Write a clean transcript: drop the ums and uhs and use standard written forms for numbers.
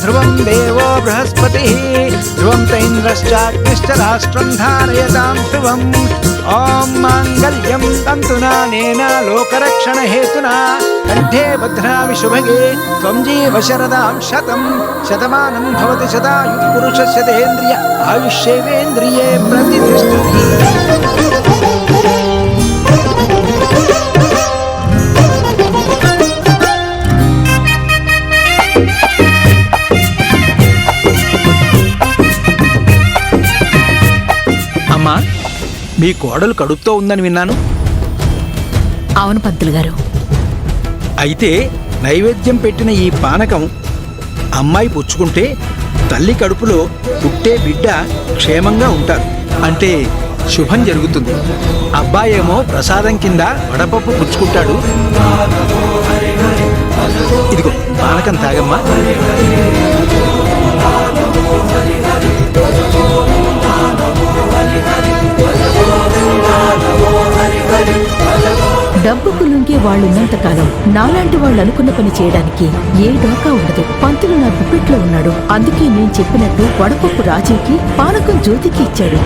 ధ్రువం దేవో బృహస్పతి ధ్రువం తైంద్రశ్చాగ్నిశ్చ రాష్ట్రం ధారయతాం ధ్రువం. ఓం మాంగళ్యం తంతునానేన లోకరక్షణ హేతునా కంఠే బధ్నామి శుభగే త్వం జీవ శరదాం శతం శతమానం భవతి శతాయు పురుషస్య తేంద్రియ ఆయుష్యేవేంద్రియే ప్రతిష్ఠతి. అమ్మా, మీ కోడలు కడుపుతో ఉందని విన్నాను. అవును పంతులు గారు. అయితే నైవేద్యం పెట్టిన ఈ పానకం అమ్మాయి పుచ్చుకుంటే తల్లి కడుపులో పుట్టే బిడ్డ క్షేమంగా ఉంటారు, అంటే శుభం జరుగుతుంది. అబ్బాయేమో ప్రసాదం కింద వడపప్పు పుచ్చుకుంటాడు. ఇదిగో పానకం తాగమ్మా. డబ్బుకు లొంగే వాళ్ళున్నంతకాలం నాలాంటి వాళ్ళు అనుకున్న పని చేయడానికి ఏ డోకా ఉండదు. పంతులు నా గుప్పిట్లో ఉన్నాడు. అందుకే నేను చెప్పినట్టు వడపప్పు రాజీకి, పానకం జ్యోతికి ఇచ్చాడు.